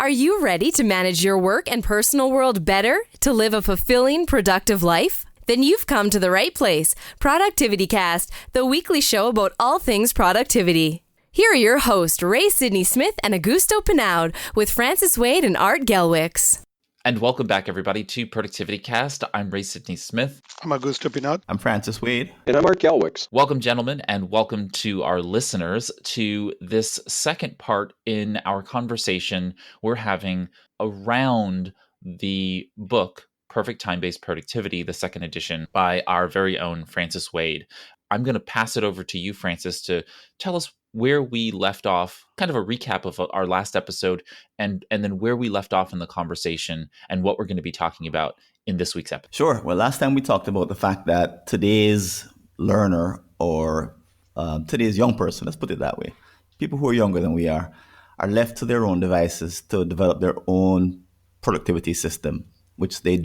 Are you ready to manage your work and personal world better to live a fulfilling, productive life? Then you've come to the right place. ProductivityCast, the weekly show about all things productivity. Here are your hosts, Ray Sidney-Smith and Augusto Pinaud, with Francis Wade and Art Gelwicks. And welcome back, everybody, to ProductivityCast. I'm Ray Sidney-Smith. I'm Augusto Pinaud. I'm Francis Wade. And I'm Art Gelwicks. Welcome, gentlemen, and welcome to our listeners to this second part in our conversation we're having around the book, Perfect Time-Based Productivity, the second edition by our very own Francis Wade. I'm going to pass it over to you, Francis, to tell us where we left off, kind of a recap of our last episode, and then where we left off in the conversation and what we're going to be talking about in this week's episode. Sure. Well, last time we talked about the fact that today's learner or today's young person, let's put it that way, people who are younger than we are left to their own devices to develop their own productivity system, which they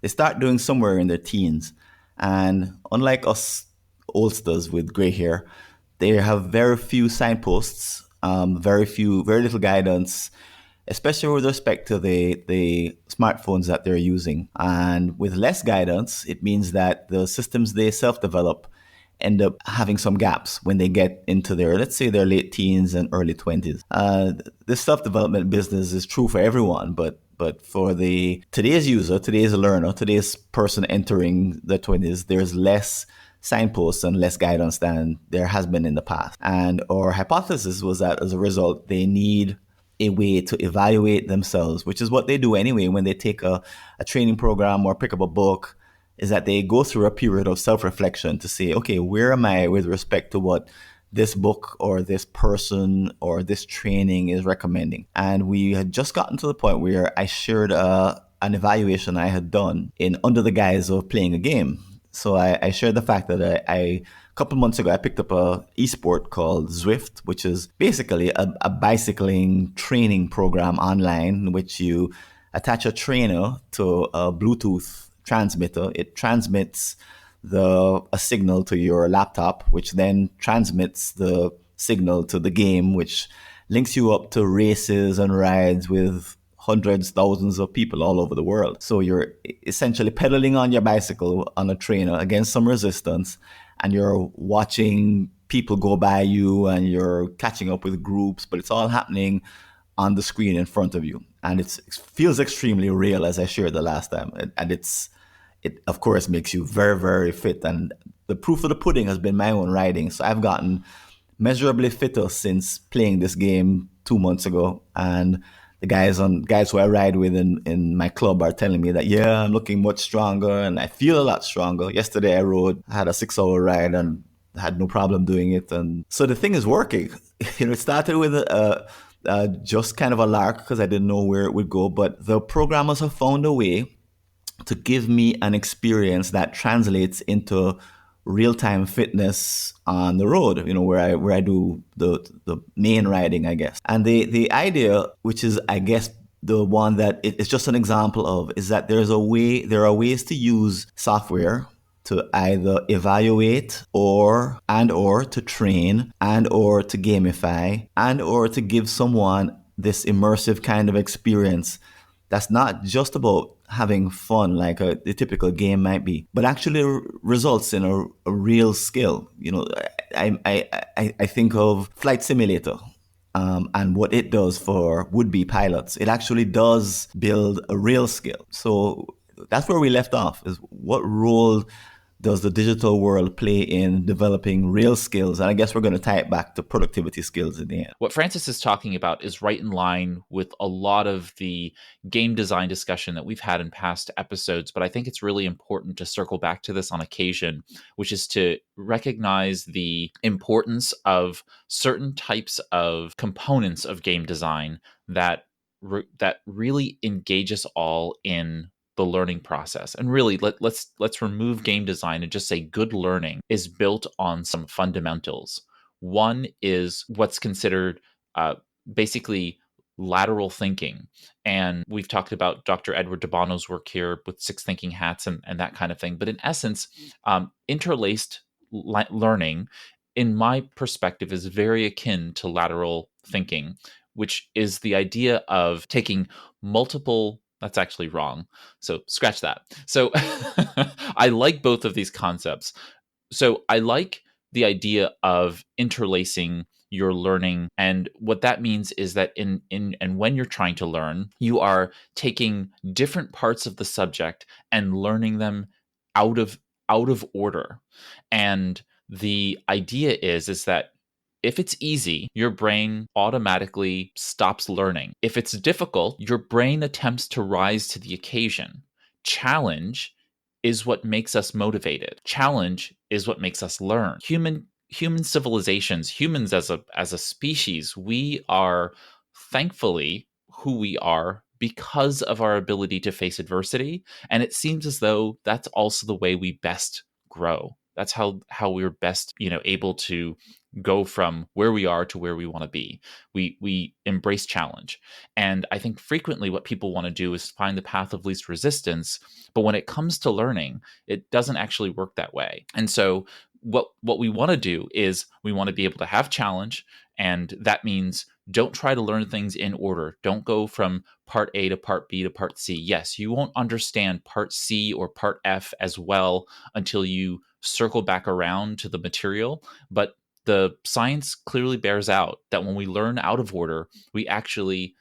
start doing somewhere in their teens. And unlike us oldsters with gray hair, they have very few signposts, very little guidance, especially with respect to the smartphones that they're using. And with less guidance, it means that the systems they self-develop end up having some gaps when they get into let's say their late teens and early 20s. This self-development business is true for everyone, but for today's user, today's learner, today's person entering their 20s, there's less signposts and less guidance than there has been in the past. And our hypothesis was that as a result, they need a way to evaluate themselves, which is what they do anyway when they take a training program or pick up a book, is that they go through a period of self-reflection to say, okay, where am I with respect to what this book or this person or this training is recommending? And we had just gotten to the point where I shared an evaluation I had done under the guise of playing a game. So I shared the fact that a couple months ago, I picked up a esport called Zwift, which is basically a bicycling training program online in which you attach a trainer to a Bluetooth transmitter. It transmits a signal to your laptop, which then transmits the signal to the game, which links you up to races and rides with hundreds, thousands of people all over the world. So you're essentially pedaling on your bicycle on a trainer against some resistance, and you're watching people go by you and you're catching up with groups, but it's all happening on the screen in front of you. And it feels extremely real, as I shared the last time. And it of course makes you very, very fit. And the proof of the pudding has been my own riding. So I've gotten measurably fitter since playing this game 2 months ago. And the guys who I ride with in my club are telling me that, yeah, I'm looking much stronger and I feel a lot stronger. Yesterday I had a 6-hour ride and had no problem doing it. And so the thing is working. It started with just kind of a lark because I didn't know where it would go. But the programmers have found a way to give me an experience that translates into real-time fitness on the road, where I do the main riding, I guess. And the idea, which is, I guess, the one that it's just an example of, is that there are ways to use software to either evaluate or to train or to gamify or to give someone this immersive kind of experience that's not just about having fun like the typical game might be, but actually results in a real skill. I think of Flight Simulator and what it does for would-be pilots. It actually does build a real skill. So that's where we left off, is what role does the digital world play in developing real skills? And I guess we're going to tie it back to productivity skills in the end. What Francis is talking about is right in line with a lot of the game design discussion that we've had in past episodes, but I think it's really important to circle back to this on occasion, which is to recognize the importance of certain types of components of game design that really engage us all in the learning process. And really, let's remove game design and just say good learning is built on some fundamentals. One is what's considered basically lateral thinking. And we've talked about Dr. Edward de Bono's work here with 6 thinking hats and that kind of thing. But in essence, interlaced learning, in my perspective, is very akin to lateral thinking, which is the idea of taking multiple. That's actually wrong. So scratch that. So I like both of these concepts. So I like the idea of interlacing your learning, and what that means is that in and when you're trying to learn, you are taking different parts of the subject and learning them out of order. And the idea is that if it's easy, your brain automatically stops learning. If it's difficult, your brain attempts to rise to the occasion. Challenge is what makes us motivated. Challenge is what makes us learn. Human civilizations, humans as a species, we are thankfully who we are because of our ability to face adversity, and it seems as though that's also the way we best grow. That's how we're best, able to go from where we are to where we want to be. We embrace challenge. And I think frequently what people want to do is find the path of least resistance, but when it comes to learning, it doesn't actually work that way. And so what we want to do is we want to be able to have challenge, and that means don't try to learn things in order. Don't go from part A to part B to part C. Yes, you won't understand part C or part F as well until you circle back around to the material, but the science clearly bears out that when we learn out of order, we actually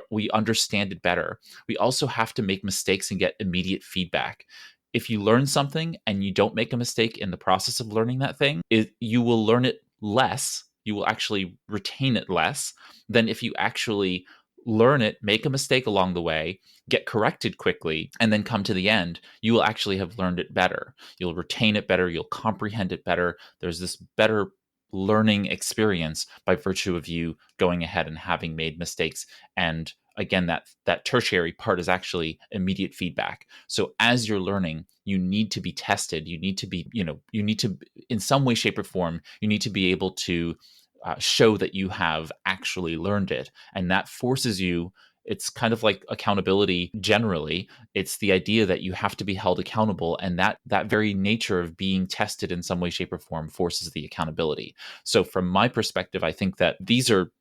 we understand it better. We also have to make mistakes and get immediate feedback. If you learn something and you don't make a mistake in the process of learning that thing, you will learn it less. You will actually retain it less than if you actually learn it, make a mistake along the way, get corrected quickly, and then come to the end. You will actually have learned it better. You'll retain it better. You'll comprehend it better. There's this better learning experience by virtue of you going ahead and having made mistakes. And again, that tertiary part is actually immediate feedback. So as you're learning, you need to be tested. You need to be, in some way, shape, or form, you need to be able to show that you have actually learned it. And that forces you. It's kind of like accountability generally. It's the idea that you have to be held accountable, and that very nature of being tested in some way, shape, or form forces the accountability. So from my perspective, I think that these are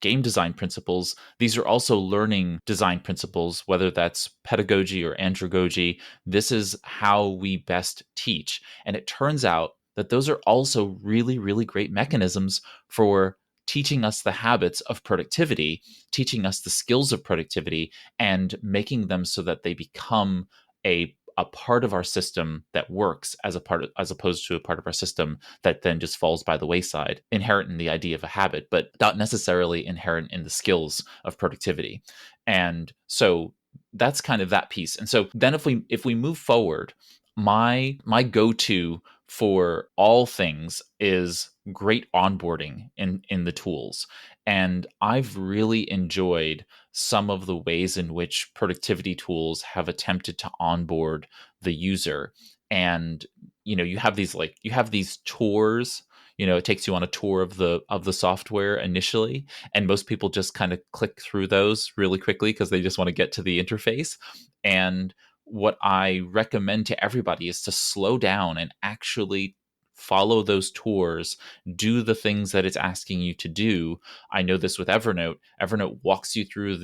game design principles. These are also learning design principles, whether that's pedagogy or andragogy. This is how we best teach. And it turns out that those are also really, really great mechanisms for teaching us the habits of productivity, teaching us the skills of productivity, and making them so that they become a part of our system that works as opposed to a part of our system that then just falls by the wayside, inherent in the idea of a habit, but not necessarily inherent in the skills of productivity. And so that's kind of that piece. And so then if we move forward, my go-to for all things is great onboarding in the tools. And I've really enjoyed some of the ways in which productivity tools have attempted to onboard the user. And you have these tours. It takes you on a tour of the software initially, and most people just kind of click through those really quickly because they just want to get to the interface. And what I recommend to everybody is to slow down and actually follow those tours, do the things that it's asking you to do. I know this with Evernote. Evernote walks you through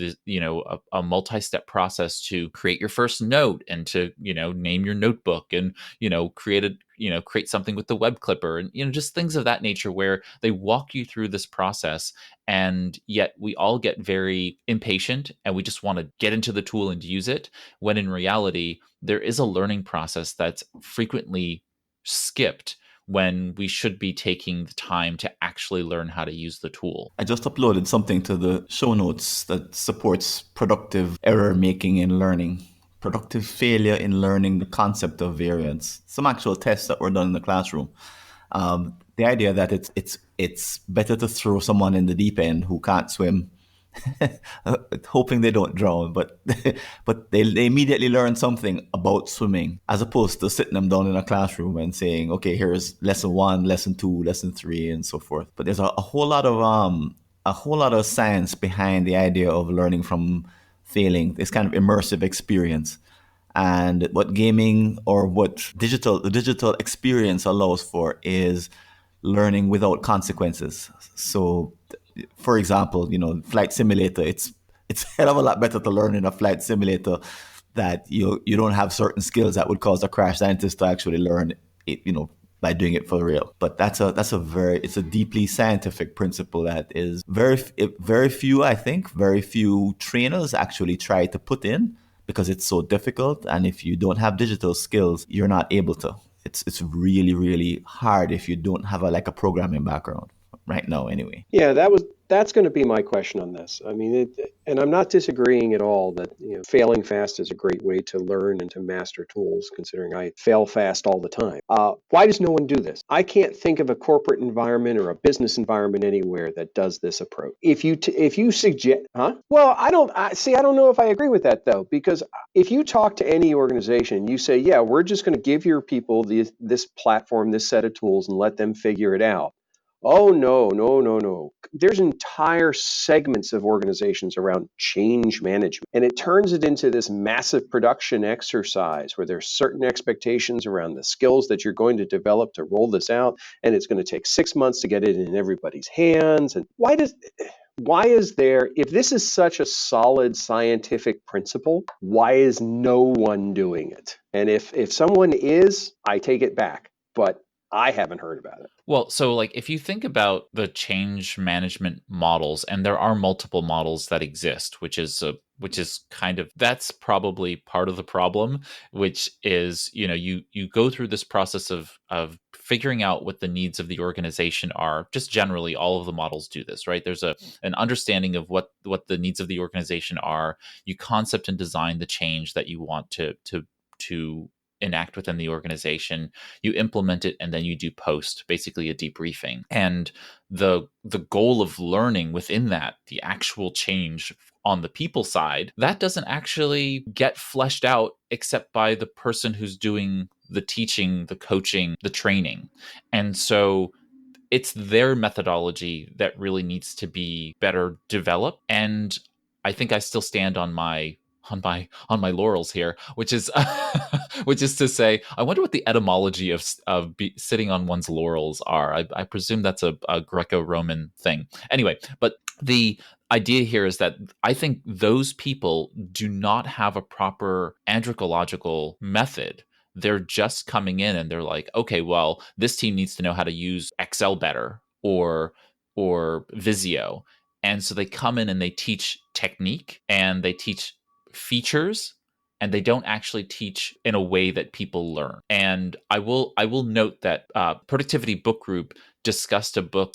a multi-step process to create your first note and to, name your notebook and, create something with the web clipper and, just things of that nature where they walk you through this process. And yet we all get very impatient and we just want to get into the tool and use it, when in reality, there is a learning process that's frequently skipped when we should be taking the time to actually learn how to use the tool. I just uploaded something to the show notes that supports productive error making in learning, productive failure in learning, the concept of variance, some actual tests that were done in the classroom. The idea that it's better to throw someone in the deep end who can't swim, hoping they don't drown, but they immediately learn something about swimming, as opposed to sitting them down in a classroom and saying, okay, here's lesson 1, lesson 2, lesson 3, and so forth. But there's a whole lot of science behind the idea of learning from failing, this kind of immersive experience. And what gaming or what the digital experience allows for is learning without consequences. So For example, flight simulator, it's a hell of a lot better to learn in a flight simulator that you don't have certain skills that would cause a crash scientist to actually learn it, by doing it for real. But it's a deeply scientific principle that is very few, I think, very few trainers actually try to put in because it's so difficult. And if you don't have digital skills, you're not able to. It's really, really hard if you don't have a programming background right now anyway. Yeah, that's going to be my question on this. I mean, and I'm not disagreeing at all that failing fast is a great way to learn and to master tools, considering I fail fast all the time. Why does no one do this? I can't think of a corporate environment or a business environment anywhere that does this approach. If you suggest, Well, I don't know if I agree with that though, because if you talk to any organization, you say, yeah, we're just going to give your people this platform, this set of tools, and let them figure it out. Oh, no, no, no, no. There's entire segments of organizations around change management, and it turns it into this massive production exercise where there's certain expectations around the skills that you're going to develop to roll this out, and it's going to take 6 months to get it in everybody's hands. And why is there, if this is such a solid scientific principle, why is no one doing it? And if someone is, I take it back. But I haven't heard about it. Well, so if you think about the change management models, and there are multiple models that exist, which is that's probably part of the problem, which is, you go through this process of figuring out what the needs of the organization are. Just generally, all of the models do this, right? There's an understanding of what the needs of the organization are. You concept and design the change that you want to enact within the organization, you implement it, and then you do post, basically a debriefing. And the goal of learning within that, the actual change on the people side, that doesn't actually get fleshed out except by the person who's doing the teaching, the coaching, the training. And so it's their methodology that really needs to be better developed. And I think I still stand on my laurels here, which is to say, I wonder what the etymology of sitting on one's laurels are. I presume that's a Greco-Roman thing. Anyway, but the idea here is that I think those people do not have a proper andragogical method. They're just coming in and they're like, okay, well, this team needs to know how to use Excel better or Visio. And so they come in and they teach technique and they teach features, and they don't actually teach in a way that people learn. And I will note that Productivity Book Group discussed a book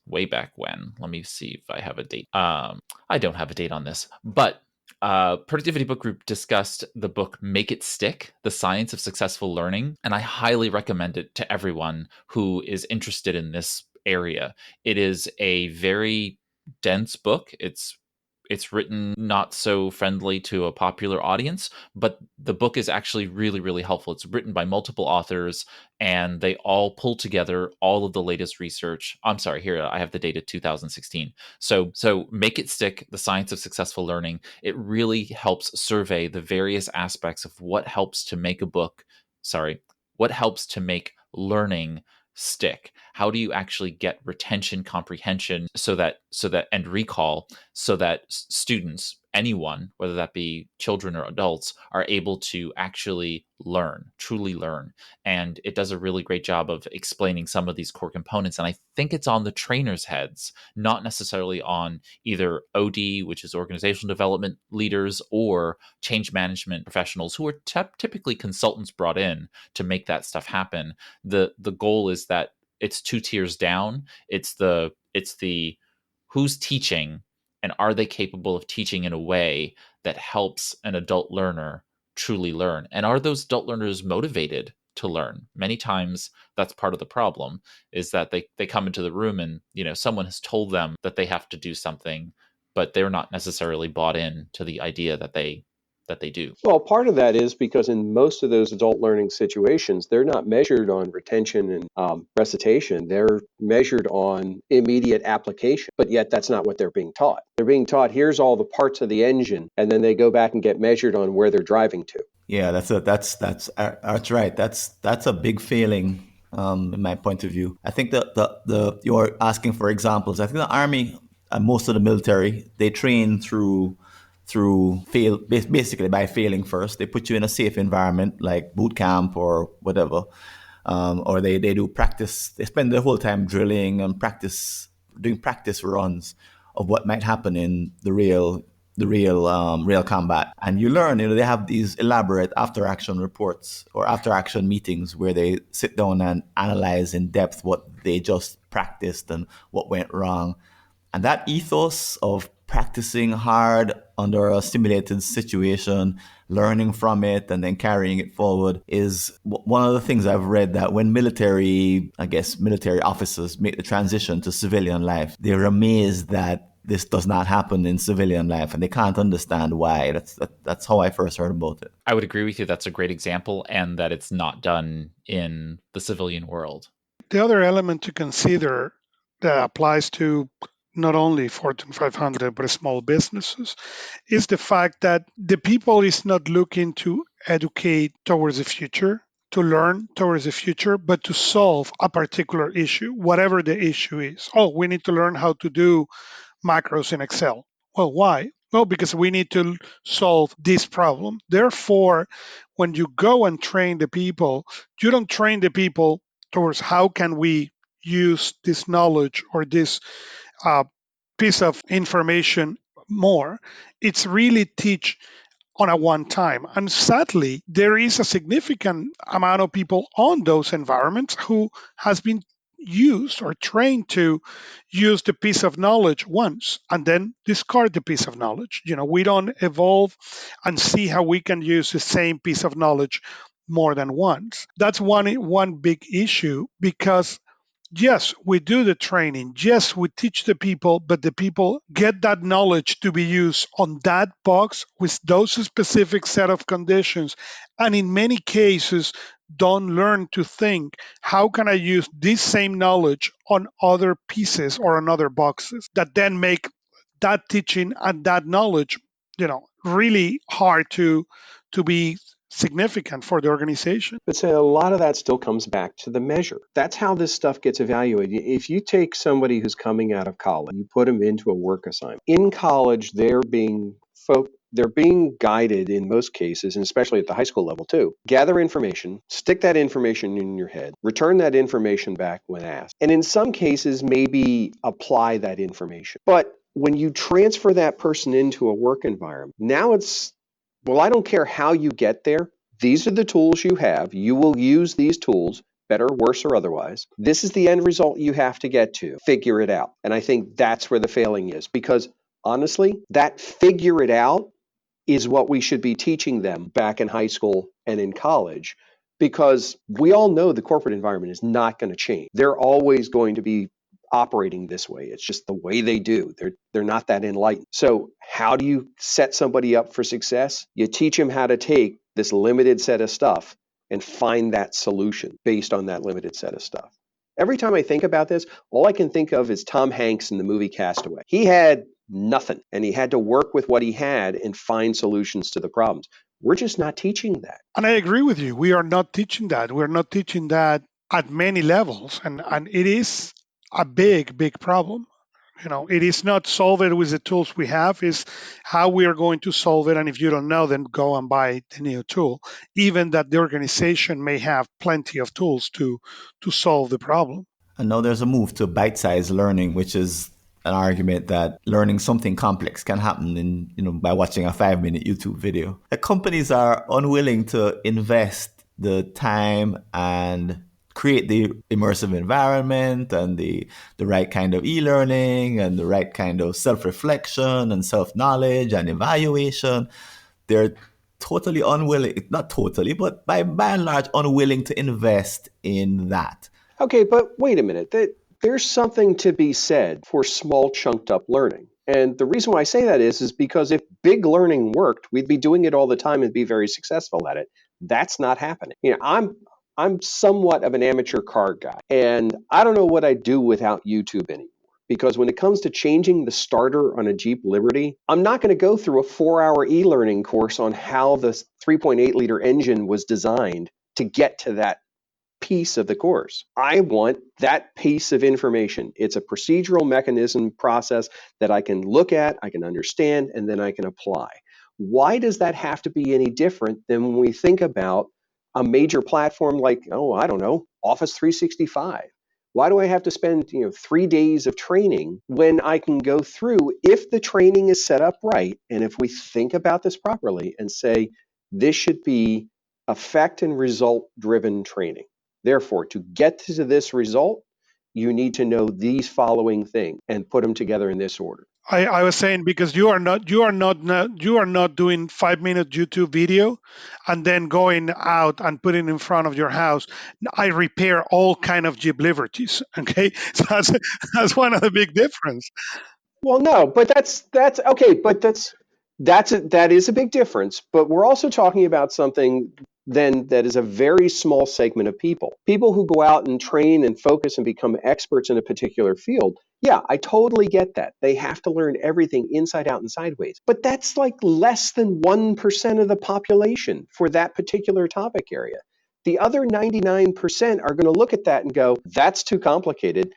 way back when. Let me see if I have a date. I don't have a date on this, but Productivity Book Group discussed the book Make It Stick, The Science of Successful Learning, and I highly recommend it to everyone who is interested in this area. It is a very dense book. It's written not so friendly to a popular audience, but the book is actually really, really helpful. It's written by multiple authors, and they all pull together all of the latest research. I'm sorry, here I have the date of 2016. So Make It Stick, The Science of Successful Learning. It really helps survey the various aspects of what helps to make learning stick. How do you actually get retention, comprehension, so that and recall, so that students, anyone, whether that be children or adults, are able to actually truly learn. And it does a really great job of explaining some of these core components. And I think it's on the trainers' heads, not necessarily on either OD, which is organizational development leaders, or change management professionals who are typically consultants brought in to make that stuff happen. The goal is that it's 2 tiers down. It's the who's teaching, and are they capable of teaching in a way that helps an adult learner truly learn? And are those adult learners motivated to learn? Many times that's part of the problem, is that they come into the room and someone has told them that they have to do something, but they're not necessarily bought in to the idea that they do. Well, part of that is because in most of those adult learning situations, they're not measured on retention and recitation. They're measured on immediate application, but yet that's not what they're being taught. They're being taught, here's all the parts of the engine, and then they go back and get measured on where they're driving to. Yeah, that's right. That's a big failing in my point of view. I think that you're asking for examples. I think the Army and most of the military, they train basically by failing first. They put you in a safe environment like boot camp or whatever, or they do practice. They spend the whole time drilling and doing practice runs of what might happen in the real combat. And you learn, they have these elaborate after action reports or after action meetings where they sit down and analyze in depth what they just practiced and what went wrong. And that ethos of practicing hard under a simulated situation, learning from it, and then carrying it forward is one of the things I've read, that when military officers make the transition to civilian life, they're amazed that this does not happen in civilian life, and they can't understand why. That's how I first heard about it. I would agree with you. That's a great example, and that it's not done in the civilian world. The other element to consider that applies to not only Fortune 500 but small businesses is the fact that the people is not looking to educate towards the future, to learn towards the future, but to solve a particular issue, whatever the issue is. Oh, we need to learn how to do macros in Excel. Well, why? Well, because we need to solve this problem. Therefore, when you go and train the people, you don't train the people towards how can we use this knowledge or this piece of information more. It's really teach on a one time. And sadly, there is a significant amount of people on those environments who has been used or trained to use the piece of knowledge once and then discard the piece of knowledge. We don't evolve and see how we can use the same piece of knowledge more than once. That's one big issue, because yes, we do the training. Yes, we teach the people, but the people get that knowledge to be used on that box with those specific set of conditions. And in many cases, don't learn to think, how can I use this same knowledge on other pieces or on other boxes, that then make that teaching and that knowledge, really hard to be significant for the organization. But say a lot of that still comes back to the measure. That's how this stuff gets evaluated. If you take somebody who's coming out of college, you put them into a work assignment. In college, they're being guided in most cases, and especially at the high school level too. Gather information, stick that information in your head, return that information back when asked, and in some cases maybe apply that information. But when you transfer that person into a work environment, now it's, well, I don't care how you get there. These are the tools you have. You will use these tools, better, worse, or otherwise. This is the end result you have to get to. Figure it out. And I think that's where the failing is, because honestly, that figure it out is what we should be teaching them back in high school and in college, because we all know the corporate environment is not going to change. They're always going to be operating this way. It's just the way they do. They're not that enlightened. So how do you set somebody up for success? You teach them how to take this limited set of stuff and find that solution based on that limited set of stuff. Every time I think about this, all I can think of is Tom Hanks in the movie Castaway. He had nothing, and he had to work with what he had and find solutions to the problems. We're just not teaching that. And I agree with you. We are not teaching that. We're not teaching that at many levels. And it is a big, big problem. It is not solve it with the tools we have, is how we are going to solve it. And if you don't know, then go and buy the new tool, even that the organization may have plenty of tools to solve the problem. And now there's a move to bite-sized learning, which is an argument that learning something complex can happen by watching a 5-minute YouTube video. The companies are unwilling to invest the time and create the immersive environment and the right kind of e-learning and the right kind of self-reflection and self-knowledge and evaluation. They're totally unwilling, not totally, but by and large, unwilling to invest in that. Okay, but wait a minute. There's something to be said for small chunked up learning. And the reason why I say that is because if big learning worked, we'd be doing it all the time and be very successful at it. That's not happening. I'm somewhat of an amateur car guy, and I don't know what I'd do without YouTube anymore. Because when it comes to changing the starter on a Jeep Liberty, I'm not going to go through a 4-hour e-learning course on how the 3.8 liter engine was designed to get to that piece of the course. I want that piece of information. It's a procedural mechanism process that I can look at, I can understand, and then I can apply. Why does that have to be any different than when we think about a major platform like, I don't know, Office 365? Why do I have to spend 3 days of training when I can go through, if the training is set up right, and if we think about this properly and say, this should be effect and result driven training. Therefore, to get to this result, you need to know these following things and put them together in this order. I was saying, because you are not doing 5-minute YouTube video and then going out and putting in front of your house. I repair all kind of Jeep Liberties. Okay, so that's one of the big difference. Well, no, but that's okay, but that is a big difference. But we're also talking about something then that is a very small segment of people. People who go out and train and focus and become experts in a particular field. Yeah, I totally get that. They have to learn everything inside out and sideways. But that's like less than 1% of the population for that particular topic area. The other 99% are going to look at that and go, that's too complicated.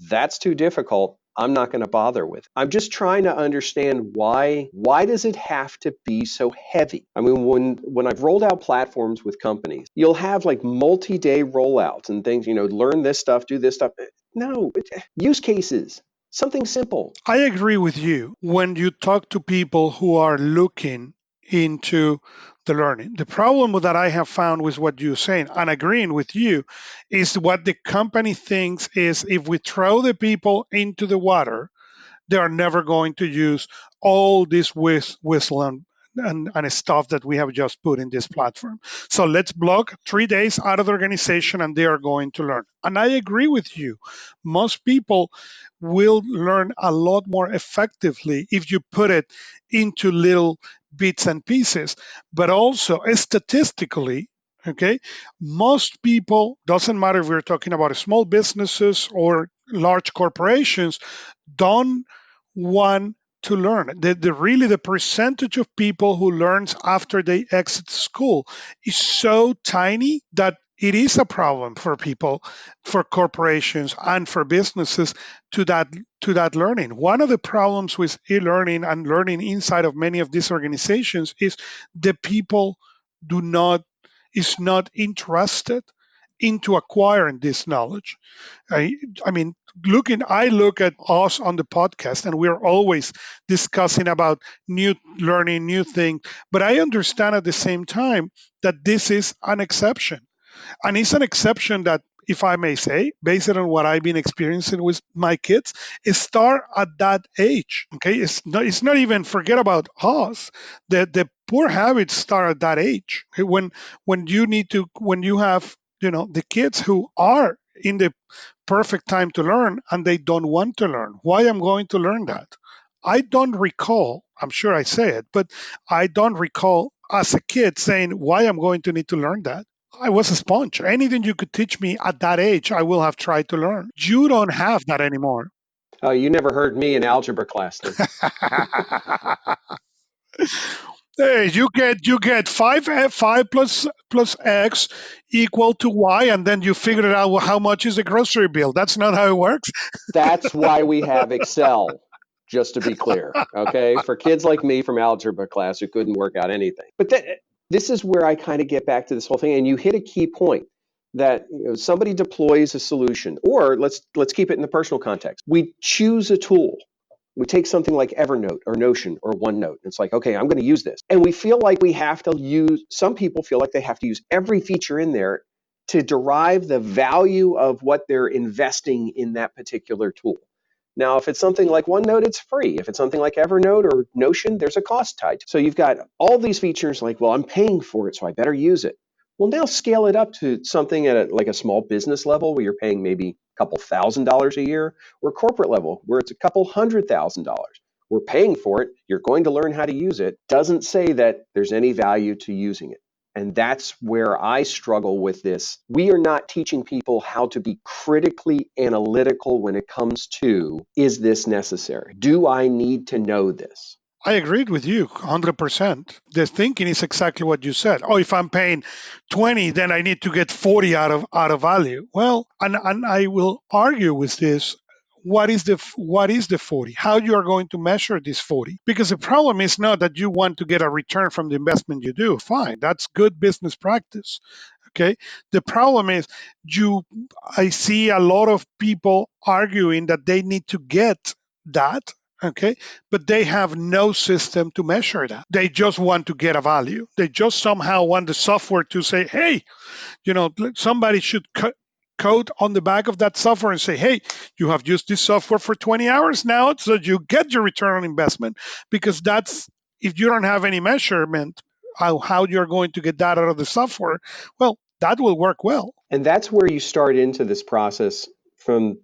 That's too difficult. I'm not going to bother with it. I'm just trying to understand why does it have to be so heavy? I mean, when I've rolled out platforms with companies, you'll have like multi-day rollouts and things, learn this stuff, do this stuff. No, use cases, something simple. I agree with you. When you talk to people who are looking into the learning, the problem that I have found with what you're saying and agreeing with you is what the company thinks is, if we throw the people into the water, they are never going to use all this whistle and stuff that we have just put in this platform. So let's block 3 days out of the organization and they are going to learn. And I agree with you. Most people will learn a lot more effectively if you put it into little bits and pieces. But also statistically, okay, most people, doesn't matter if we're talking about small businesses or large corporations, don't want to learn. The percentage of people who learns after they exit school is so tiny that it is a problem for people, for corporations, and for businesses to that learning. One of the problems with e-learning and learning inside of many of these organizations is the people is not interested into acquiring this knowledge. I mean, I look at us on the podcast, and we're always discussing about new learning, new things. But I understand at the same time that this is an exception, and it's an exception that, if I may say, based on what I've been experiencing with my kids, is start at that age. Okay, it's not even, forget about us. The poor habits start at that age. Okay? When you have the kids who are in the perfect time to learn and they don't want to learn. Why I'm going to learn that? I don't recall, I'm sure I say it, but I don't recall as a kid saying why I'm going to need to learn that. I was a sponge. Anything you could teach me at that age, I will have tried to learn. You don't have that anymore. Oh, you never heard me in algebra class then. Hey, you get 5 plus x equal to y, and then you figure it out how much is the grocery bill. That's not how it works. That's why we have Excel, just to be clear. Okay, for kids like me from algebra class who couldn't work out anything. But this is where I kind of get back to this whole thing, and you hit a key point that somebody deploys a solution, or let's keep it in the personal context. We choose a tool. We take something like Evernote or Notion or OneNote. It's like, okay, I'm going to use this. And we feel like some people feel like they have to use every feature in there to derive the value of what they're investing in that particular tool. Now, if it's something like OneNote, it's free. If it's something like Evernote or Notion, there's a cost tied to it. So you've got all these features like, well, I'm paying for it, so I better use it. Well, now scale it up to something at like a small business level where you're paying maybe a couple $1,000s a year, or corporate level where it's a couple $100,000. We're paying for it. You're going to learn how to use it. Doesn't say that there's any value to using it. And that's where I struggle with this. We are not teaching people how to be critically analytical when it comes to, is this necessary? Do I need to know this? I agreed with you 100%. The thinking is exactly what you said. Oh, if I'm paying 20, then I need to get 40 out of value. Well, and I will argue with this. What is the 40? How you are going to measure this 40? Because the problem is not that you want to get a return from the investment you do. Fine, that's good business practice. Okay. The problem is you I see a lot of people arguing that they need to get that. Okay. But they have no system to measure that. They just want to get a value. They just somehow want the software to say, hey, somebody should code on the back of that software and say, hey, you have used this software for 20 hours now, so you get your return on investment. Because that's, if you don't have any measurement, how you're going to get that out of the software, well, that will work well. And that's where you start into this process from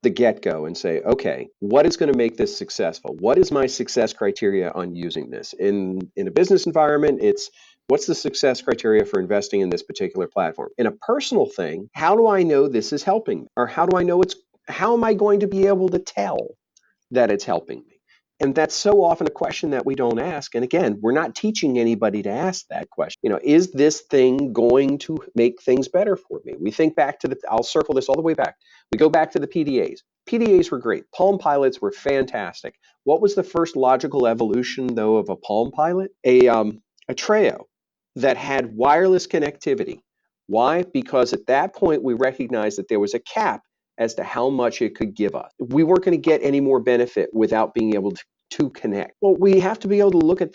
the get-go and say, okay, what is going to make this successful? What is my success criteria on using this? In a business environment, it's what's the success criteria for investing in this particular platform? In a personal thing, how do I know this is helping me? Or how am I going to be able to tell that it's helping me? And that's so often a question that we don't ask. And again, we're not teaching anybody to ask that question. Is this thing going to make things better for me? We think back to I'll circle this all the way back. We go back to the PDAs. PDAs were great. Palm Pilots were fantastic. What was the first logical evolution, though, of a Palm Pilot? A Treo that had wireless connectivity. Why? Because at that point, we recognized that there was a cap as to how much it could give us. We weren't going to get any more benefit without being able to connect. Well, we have to be able to look at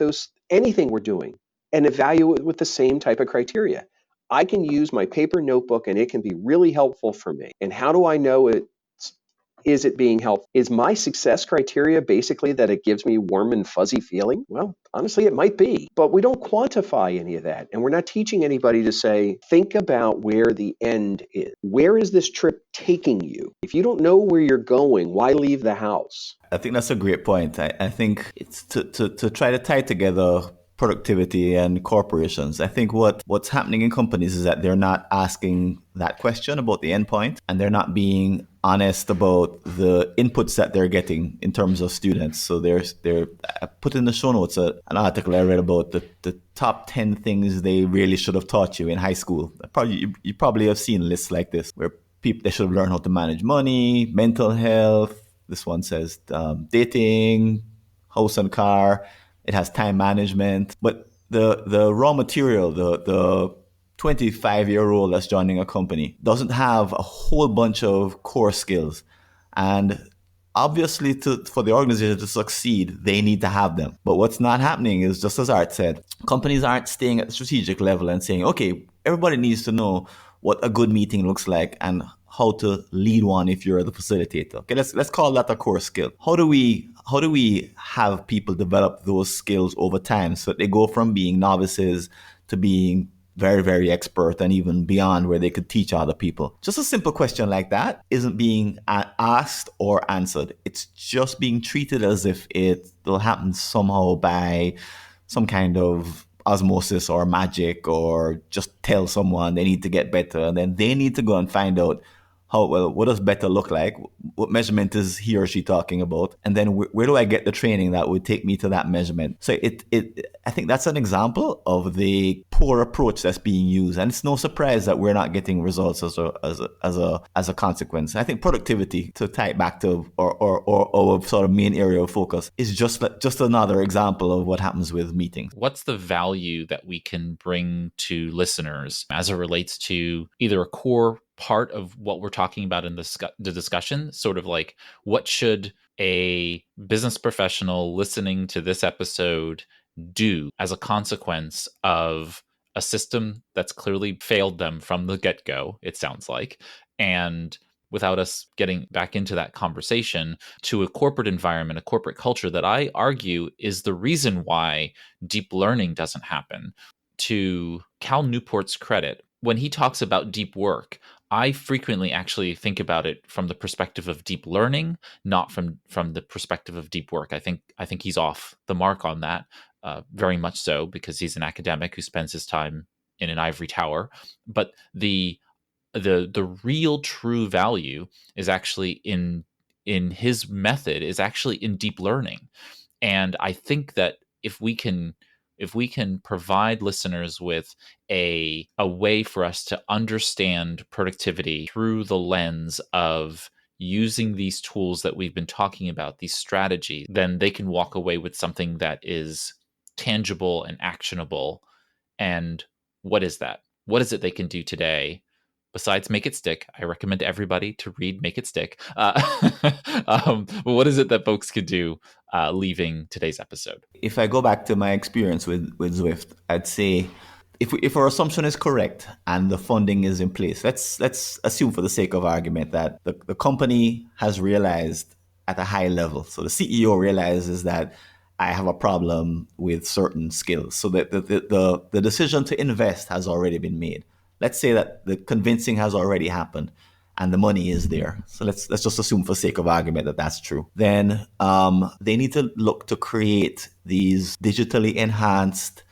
anything we're doing and evaluate it with the same type of criteria. I can use my paper notebook and it can be really helpful for me. And how do I know is it being helpful? Is my success criteria basically that it gives me warm and fuzzy feeling? Well, honestly, it might be, but we don't quantify any of that. And we're not teaching anybody to say, think about where the end is. Where is this trip taking you? If you don't know where you're going, why leave the house? I think that's a great point. I think it's to try to tie together productivity and corporations. I think what's happening in companies is that they're not asking that question about the endpoint, and they're not being honest about the inputs that they're getting in terms of students. So I put in the show notes an article I read about the top 10 things they really should have taught you in high school. You probably have seen lists like this where they should have learned how to manage money, mental health. This one says dating, house and car. It has time management. But the raw material, the 25-year-old that's joining a company doesn't have a whole bunch of core skills. And obviously, for the organization to succeed, they need to have them. But what's not happening is, just as Art said, companies aren't staying at the strategic level and saying, okay, everybody needs to know what a good meeting looks like and how to lead one if you're the facilitator. Okay, let's call that a core skill. How do we have people develop those skills over time so that they go from being novices to being very, very expert and even beyond where they could teach other people? Just a simple question like that isn't being asked or answered. It's just being treated as if it will happen somehow by some kind of osmosis or magic, or just tell someone they need to get better, and then they need to go and find out what does better look like? What measurement is he or she talking about? And then where do I get the training that would take me to that measurement? So I think that's an example of the poor approach that's being used. And it's no surprise that we're not getting results as a consequence. I think productivity, to tie it back to our sort of main area of focus, is just another example of what happens with meetings. What's the value that we can bring to listeners as it relates to either a core part of what we're talking about in the discussion, sort of like, what should a business professional listening to this episode do as a consequence of a system that's clearly failed them from the get-go, it sounds like, and without us getting back into that conversation, to a corporate environment, a corporate culture that I argue is the reason why deep learning doesn't happen. To Cal Newport's credit, when he talks about deep work, I frequently actually think about it from the perspective of deep learning, not from the perspective of deep work. I think he's off the mark on that, very much so, because he's an academic who spends his time in an ivory tower. But the real true value is actually in his method is actually in deep learning. And I think that if we can provide listeners with a way for us to understand productivity through the lens of using these tools that we've been talking about, these strategies, then they can walk away with something that is tangible and actionable. And what is that? What is it they can do today? Besides Make It Stick, I recommend everybody to read Make It Stick. But what is it that folks could do leaving today's episode? If I go back to my experience with Zwift, I'd say if our assumption is correct and the funding is in place, let's assume for the sake of argument that the company has realized at a high level. So the CEO realizes that I have a problem with certain skills. So that the decision to invest has already been made. Let's say that the convincing has already happened and the money is there. So let's just assume for sake of argument that that's true. Then they need to look to create these digitally enhanced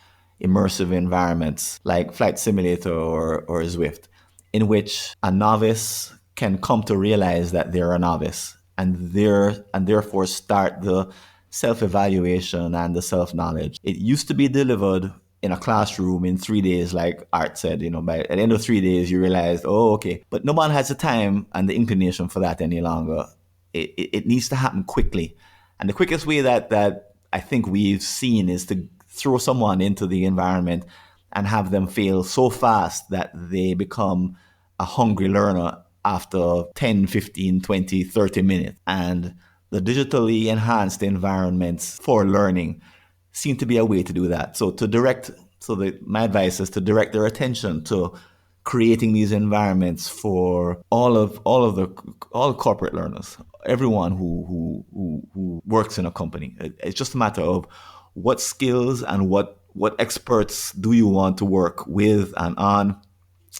immersive environments like Flight Simulator or Zwift, in which a novice can come to realize that they're a novice and therefore start the self-evaluation and the self-knowledge. It used to be delivered in a classroom in 3 days, like Art said. By at the end of 3 days, you realized, oh, okay. But no one has the time and the inclination for that any longer. It needs to happen quickly. And the quickest way that I think we've seen is to throw someone into the environment and have them fail so fast that they become a hungry learner after 10, 15, 20, 30 minutes. And the digitally enhanced environments for learning seem to be a way to do that. So my advice is to direct their attention to creating these environments for all corporate learners, everyone who works in a company. It's just a matter of what skills and what experts do you want to work with and on,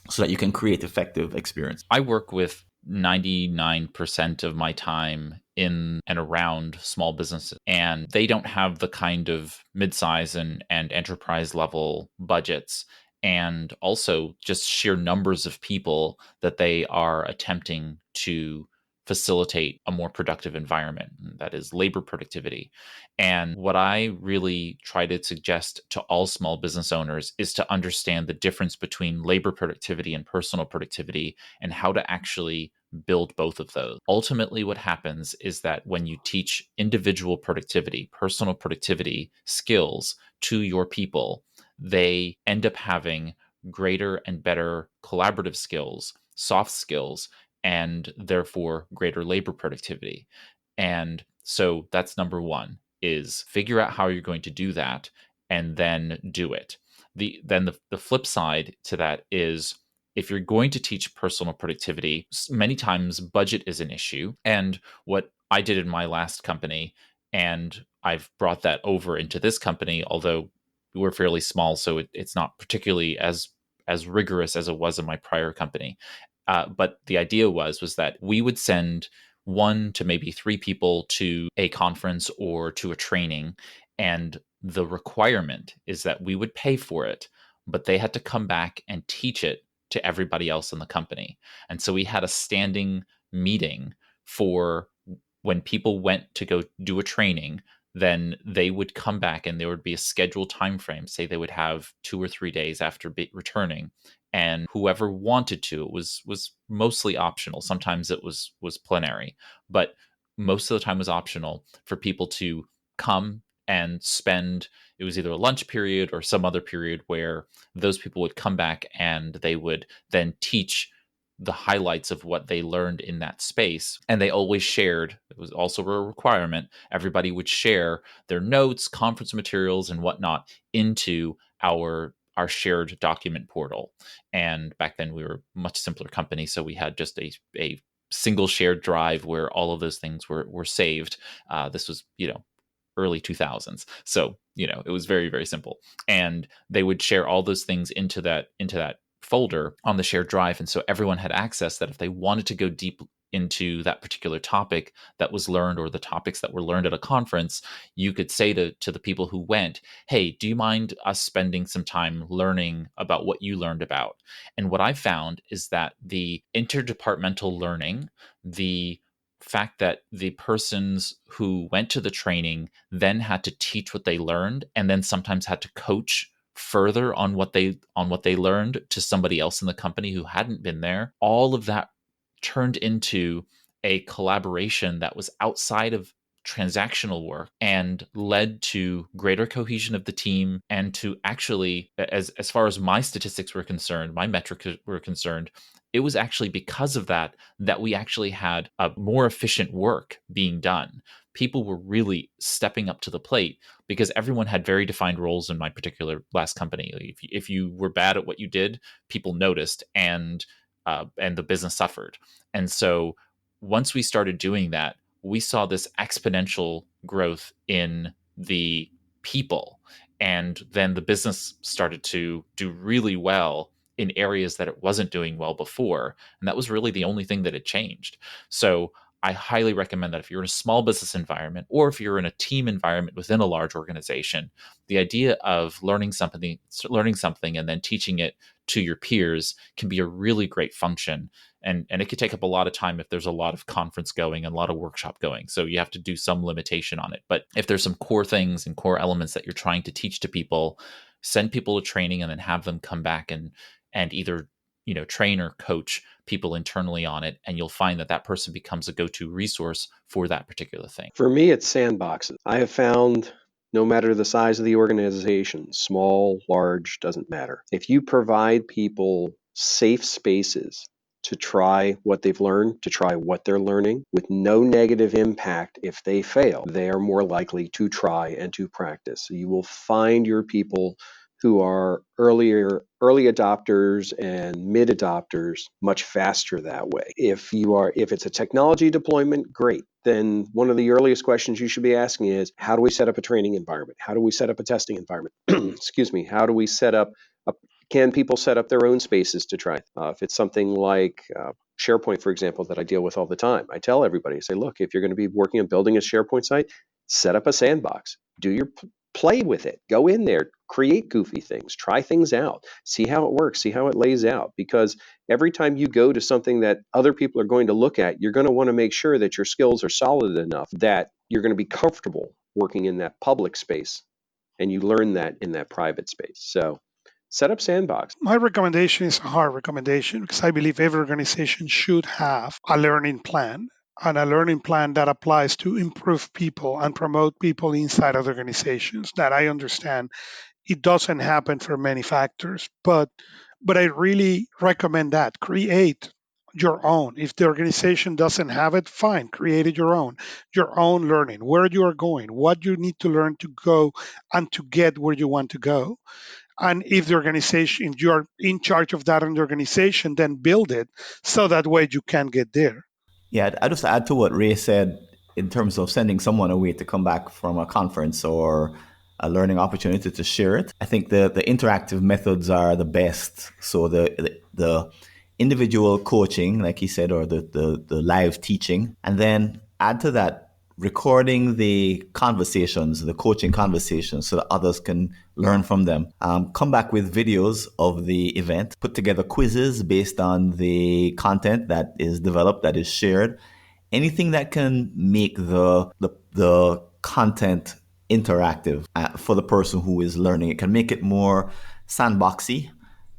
so that you can create effective experience. I work with 99% of my time in and around small businesses, and they don't have the kind of midsize and enterprise level budgets, and also just sheer numbers of people that they are attempting to facilitate a more productive environment. That is labor productivity. And what I really try to suggest to all small business owners is to understand the difference between labor productivity and personal productivity, and how to actually build both of those. Ultimately, what happens is that when you teach individual productivity, personal productivity skills to your people, they end up having greater and better collaborative skills, soft skills, and therefore greater labor productivity. And so that's number one, is figure out how you're going to do that and then do it. The flip side to that is, if you're going to teach personal productivity, many times budget is an issue. And what I did in my last company, and I've brought that over into this company, although we're fairly small, so it's not particularly as rigorous as it was in my prior company. But the idea was that we would send 1 to maybe 3 people to a conference or to a training, and the requirement is that we would pay for it, but they had to come back and teach it to everybody else in the company. And so we had a standing meeting for when people went to go do a training, then they would come back and there would be a scheduled time frame. Say they would have 2 or 3 days after returning, and whoever wanted to, it was mostly optional. Sometimes it was plenary, but most of the time was optional for people to come and spend. It was either a lunch period or some other period where those people would come back and they would then teach the highlights of what they learned in that space. And they always shared, it was also a requirement, everybody would share their notes, conference materials, and whatnot into our shared document portal. And back then we were a much simpler company, so we had just a single shared drive where all of those things were saved. This was, early 2000s. So, it was very, very simple. And they would share all those things into that folder on the shared drive. And so everyone had access, that if they wanted to go deep into that particular topic that was learned, or the topics that were learned at a conference, you could say to the people who went, hey, do you mind us spending some time learning about what you learned about? And what I found is that the interdepartmental learning, the fact that the persons who went to the training then had to teach what they learned, and then sometimes had to coach further on what they learned to somebody else in the company who hadn't been there. All of that turned into a collaboration that was outside of transactional work and led to greater cohesion of the team, and to actually, as far as my statistics were concerned, my metrics were concerned, it was actually because of that we actually had a more efficient work being done. People were really stepping up to the plate because everyone had very defined roles in my particular last company. If you were bad at what you did, people noticed, and the business suffered. And so once we started doing that, we saw this exponential growth in the people. And then the business started to do really well in areas that it wasn't doing well before. And that was really the only thing that had changed. So I highly recommend that if you're in a small business environment, or if you're in a team environment within a large organization, the idea of learning something and then teaching it to your peers can be a really great function. And it could take up a lot of time if there's a lot of conference going and a lot of workshop going. So you have to do some limitation on it. But if there's some core things and core elements that you're trying to teach to people, send people to training and then have them come back and either train or coach people internally on it, and you'll find that person becomes a go-to resource for that particular thing. For me, it's sandboxes. I have found no matter the size of the organization, small, large, doesn't matter. If you provide people safe spaces to try what they've learned, to try what they're learning with no negative impact if they fail, they are more likely to try and to practice. So you will find your people who are early adopters and mid adopters much faster that way. If it's a technology deployment, great. Then one of the earliest questions you should be asking is, how do we set up a training environment? How do we set up a testing environment? Excuse me. How do we set up can people set up their own spaces to try? If it's something like SharePoint, for example, that I deal with all the time, I tell everybody, I say, look, if you're going to be working on building a SharePoint site, set up a sandbox. Do your play with it. Go in there, create goofy things, try things out, see how it works, see how it lays out. Because every time you go to something that other people are going to look at, you're going to want to make sure that your skills are solid enough that you're going to be comfortable working in that public space, and you learn that in that private space. So set up sandbox. My recommendation is a hard recommendation because I believe every organization should have a learning plan, and a learning plan that applies to improve people and promote people inside of organizations. That I understand it doesn't happen for many factors, but I really recommend that. Create your own. If the organization doesn't have it, fine, create it your own learning, where you are going, what you need to learn to go and to get where you want to go. And if the organization, you're in charge of that in the organization, then build it so that way you can get there. Yeah, I'll just add to what Ray said in terms of sending someone away to come back from a conference or a learning opportunity to share it. I think the interactive methods are the best. So the individual coaching, like he said, or the live teaching, and then add to that recording the conversations, the coaching conversations, so that others can learn from them. Come back with videos of the event, put together quizzes based on the content that is developed, that is shared. Anything that can make the content interactive for the person who is learning. It can make it more sandboxy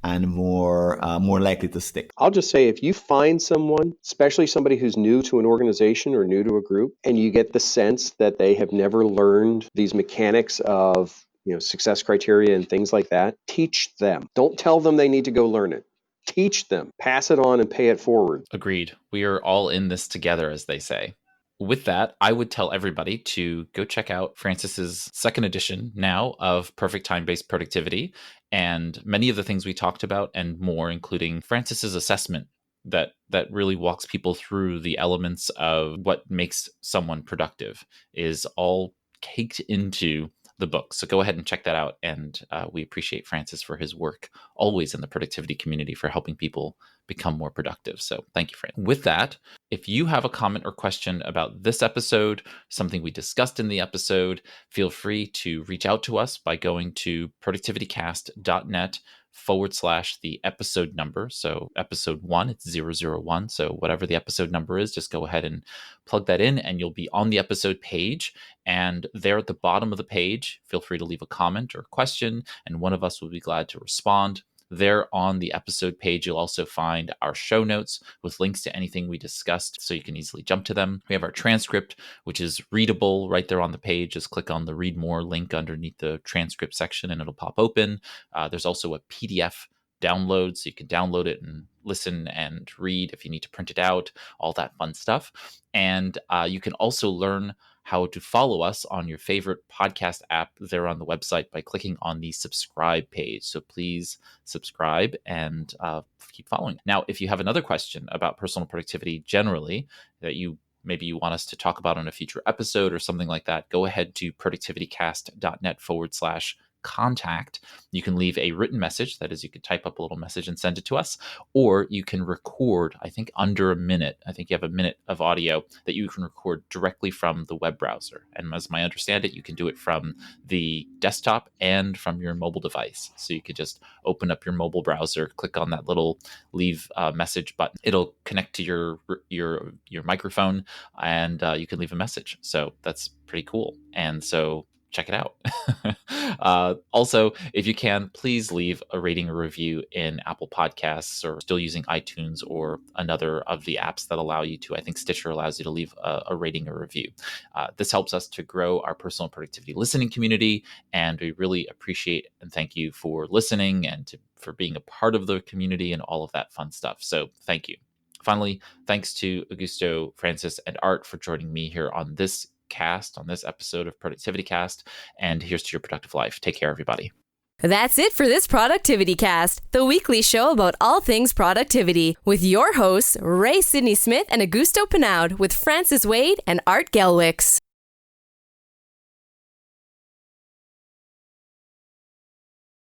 and more likely to stick. I'll just say, if you find someone, especially somebody who's new to an organization or new to a group, and you get the sense that they have never learned these mechanics of success criteria and things like that, teach them. Don't tell them they need to go learn it. Teach them, pass it on, and pay it forward. Agreed. We are all in this together, as they say. With that, I would tell everybody to go check out Francis's second edition now of Perfect Time-Based Productivity, and many of the things we talked about and more, including Francis's assessment that really walks people through the elements of what makes someone productive, is all caked into the book. So go ahead and check that out. And we appreciate Francis for his work always in the productivity community for helping people become more productive. So thank you, Francis. With that, if you have a comment or question about this episode, something we discussed in the episode, feel free to reach out to us by going to productivitycast.net the episode number. So episode 1, it's 001. So whatever the episode number is, just go ahead and plug that in and you'll be on the episode page. And there at the bottom of the page, feel free to leave a comment or a question, and one of us will be glad to respond. There on the episode page, you'll also find our show notes with links to anything we discussed so you can easily jump to them. We have our transcript, which is readable right there on the page. Just click on the read more link underneath the transcript section and it'll pop open. There's also a PDF download, so you can download it and listen and read if you need to print it out, all that fun stuff. And you can also learn how to follow us on your favorite podcast app there on the website by clicking on the subscribe page. So please subscribe and keep following. Now, if you have another question about personal productivity generally that maybe you want us to talk about on a future episode or something like that, go ahead to productivitycast.net/contact. You can leave a written message. That is, you could type up a little message and send it to us, or you can record, I think under a minute. I think you have a minute of audio that you can record directly from the web browser. And as I understand it, you can do it from the desktop and from your mobile device. So you could just open up your mobile browser, click on that little leave message button. It'll connect to your microphone, and you can leave a message. So that's pretty cool. And so check it out. Also, if you can, please leave a rating or review in Apple Podcasts, or still using iTunes or another of the apps that allow you to. I think Stitcher allows you to leave a rating or review. This helps us to grow our personal productivity listening community, and we really appreciate and thank you for listening and for being a part of the community and all of that fun stuff. So thank you. Finally, thanks to Augusto, Francis, and Art for joining me here on this episode of ProductivityCast, and here's to your productive life. Take care, everybody. That's it for this ProductivityCast, the weekly show about all things productivity, with your hosts, Ray Sidney-Smith and Augusto Pinaud, with Francis Wade and Art Gelwicks.